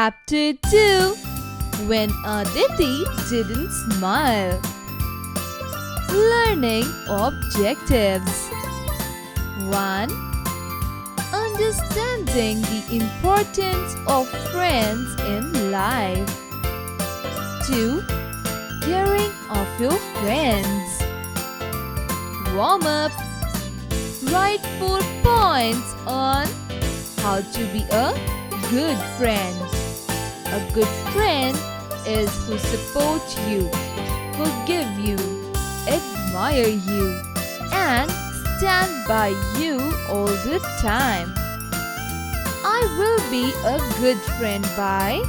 Chapter 2. When Aditi didn't smile. Learning objectives. 1. Understanding the importance of friends in life. 2. Caring of your friends. Warm up. Write 4 points on how to be a good friend. A good friend is who supports you, forgive you, admire you, and stand by you all the time. I will be a good friend by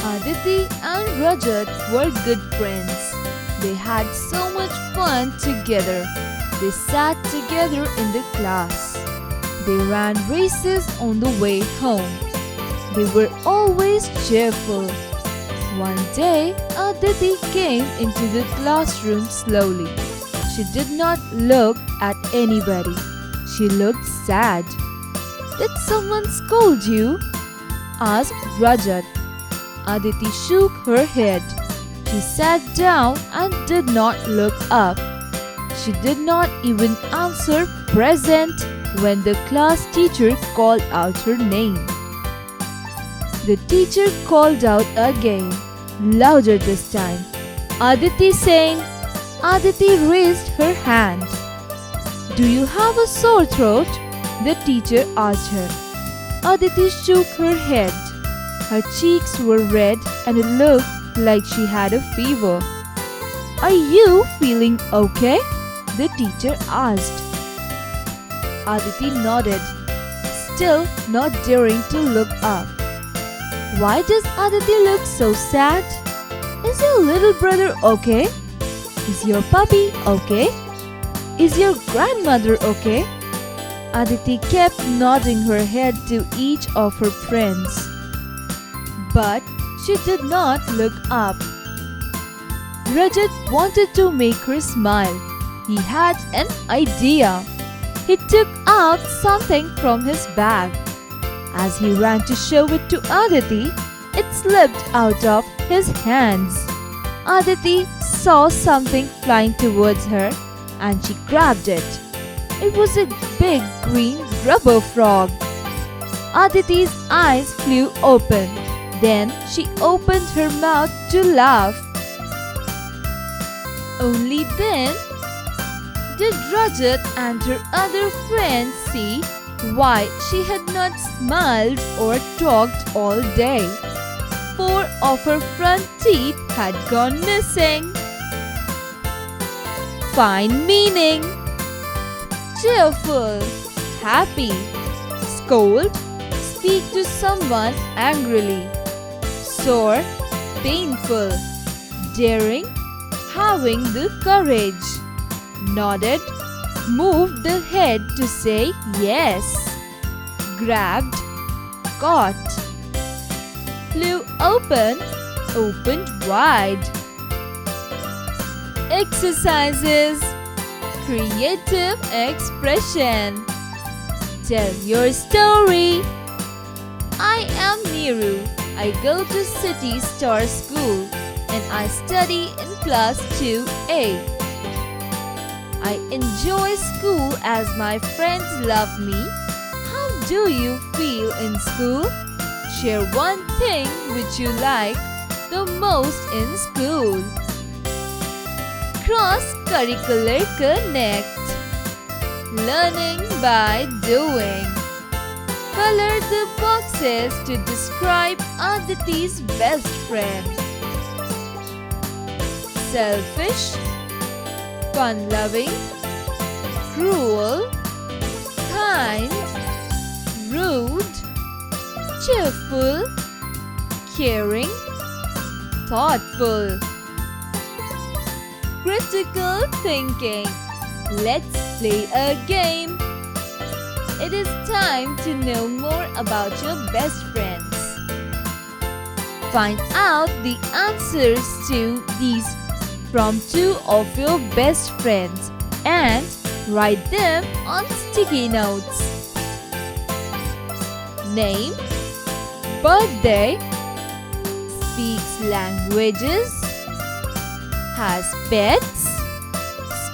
Aditi and Rajat were good friends. They had so much fun together. They sat together in the class. They ran races on the way home. They were always cheerful. One day, Aditi came into the classroom slowly. She did not look at anybody. She looked sad. "Did someone scold you?" asked Rajat. Aditi shook her head. She sat down and did not look up. She did not even answer present when the class teacher called out her name. The teacher called out again, louder this time. "Aditi Sen." Aditi raised her hand. "Do you have a sore throat?" the teacher asked her. Aditi shook her head. Her cheeks were red and it looked like she had a fever. "Are you feeling okay?" the teacher asked. Aditi nodded, still not daring to look up. "Why does Aditi look so sad? Is your little brother okay? Is your puppy okay? Is your grandmother okay?" Aditi kept nodding her head to each of her friends. But she did not look up. Rajat wanted to make her smile. He had an idea. He took out something from his bag. As he ran to show it to Aditi, it slipped out of his hands. Aditi saw something flying towards her and she grabbed it. It was a big green rubber frog. Aditi's eyes flew open. Then she opened her mouth to laugh. Only then did Rajat and her other friends see why she had not smiled or talked all day. 4 of her front teeth had gone missing. Find meaning. Cheerful, happy, scold, speak to someone angrily. Sore, painful, daring, having the courage. Nodded, moved the head to say yes. Grabbed, caught. Flew open, opened wide. Exercises. Creative expression. Tell your story. I am Niru. I go to City Star School and I study in class 2A. I enjoy school as my friends love me. How do you feel in school? Share one thing which you like the most in school. Cross-curricular connect. Learning by doing. Color the boxes to describe Aditi's best friend. Selfish, fun-loving, cruel, kind, rude, cheerful, caring, thoughtful. Critical thinking. Let's play a game. It is time to know more about your best friends. Find out the answers to these from 2 of your best friends and write them on sticky notes. Name, birthday, speaks languages, has pets,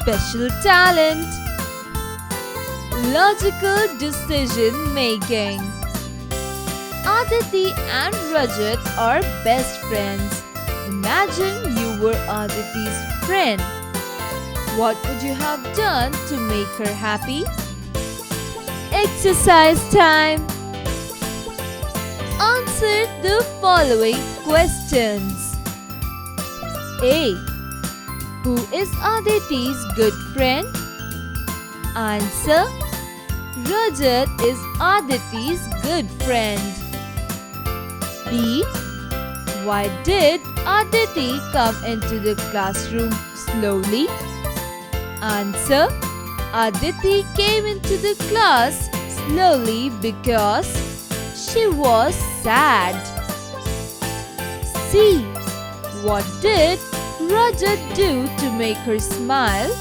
special talent, logical decision making. Aditi and Rajat are best friends. Imagine you were Aditi's friend. What would you have done to make her happy? Exercise time! Answer the following questions. A. Who is Aditi's good friend? Answer. Rajat is Aditi's good friend. B. Why did Aditi come into the classroom slowly? Answer. Aditi came into the class slowly because she was sad. C. What did Rajat do to make her smile?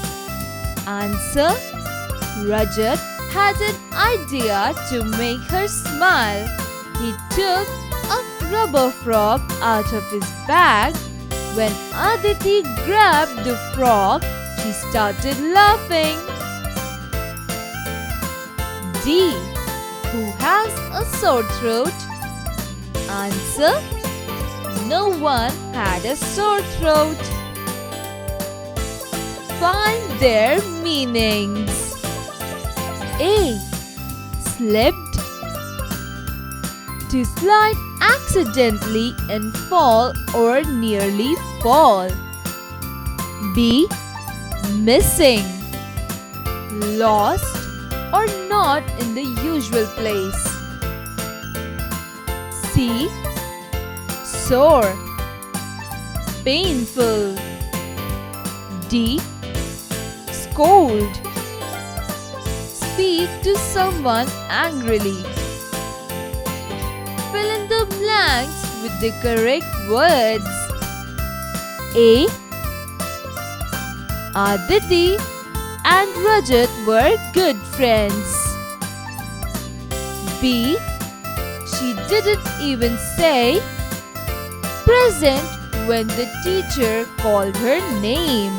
Answer. Rajat had an idea to make her smile. He took a rubber frog out of his bag. When Aditi grabbed the frog, she started laughing. D. Who has a sore throat? Answer. No one had a sore throat. Find their meanings. A. Slipped. To slide accidentally and fall or nearly fall. B. Missing. Lost or not in the usual place. C. Sore. Painful. D. Scold. Speak to someone angrily. Fill in the blanks with the correct words. A. Aditi and Rajat were good friends. B. She didn't even say present when the teacher called her name.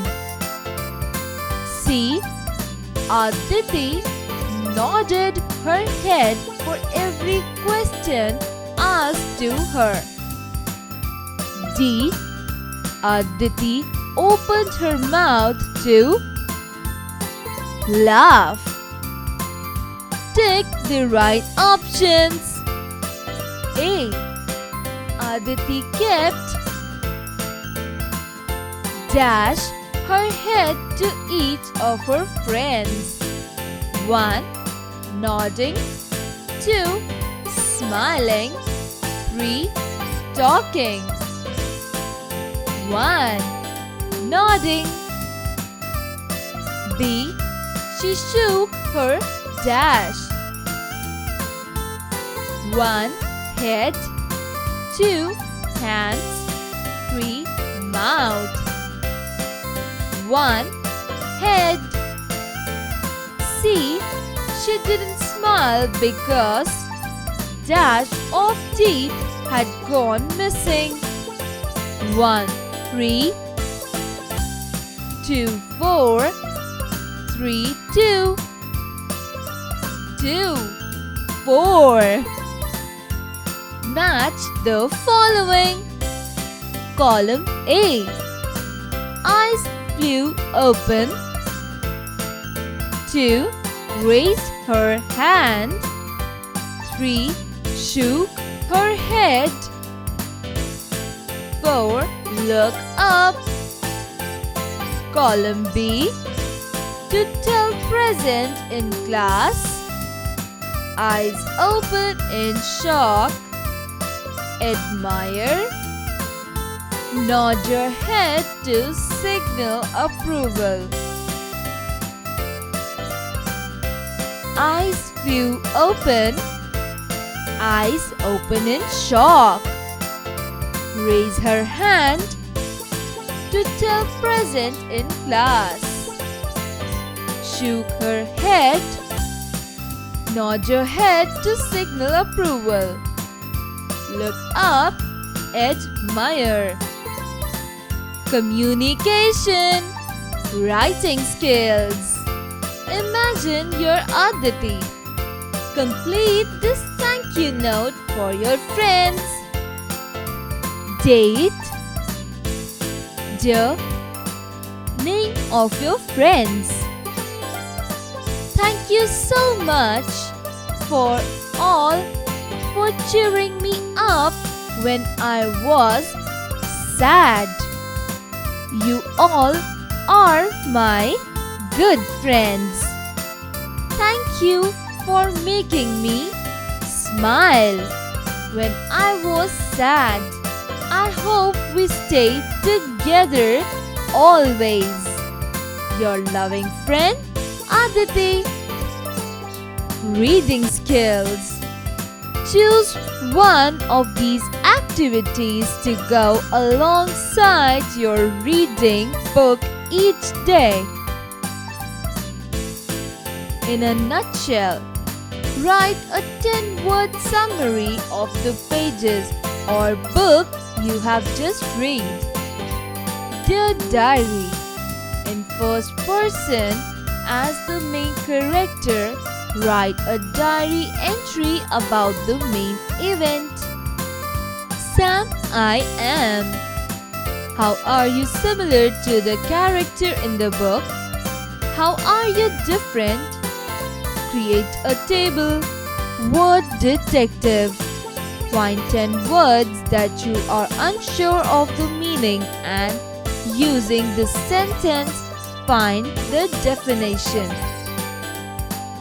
C. Aditi nodded her head for every question asked to her. D. Aditi opened her mouth to laugh. Tick the right options. A. Aditi kept dash her head to each of her friends. 1. Nodding. 2. Smiling. 3. Talking. 1. Nodding. B. She shook her dash. 1. Head. 2. Hands. 3. Mouth. 1. Head. C. She didn't smile because dash of teeth had gone missing. 1. 3. 2. 4. 3. 2. 2. 4. Match the following. Column A. Eyes flew open. 2. Raised her hand. 3. Shook her head. 4. Look up. Column B. To tell present in class. Eyes open in shock. Admire. Nod your head to signal approval. Eyes flew open. Eyes open in shock. Raise her hand to tell present in class. Shook her head. Nod your head to signal approval. Look up, admire. Communication, writing skills. Imagine you're Aditi. Complete this thank you note for your friends. Date, the name of your friends. Thank you so much for all for cheering me up when I was sad. You all are my good friends. Thank you for making me smile when I was sad. I hope we stay together always. Your loving friend, Aditi. Reading skills. Choose one of these activities to go alongside your reading book each day. In a nutshell, write a 10-word summary of the pages or book you have just read. Dear Diary. In first person, as the main character, write a diary entry about the main event. Sam, I am. How are you similar to the character in the book? How are you different? Create a table. Word detective. Find 10 words that you are unsure of the meaning and using the sentence, find the definition.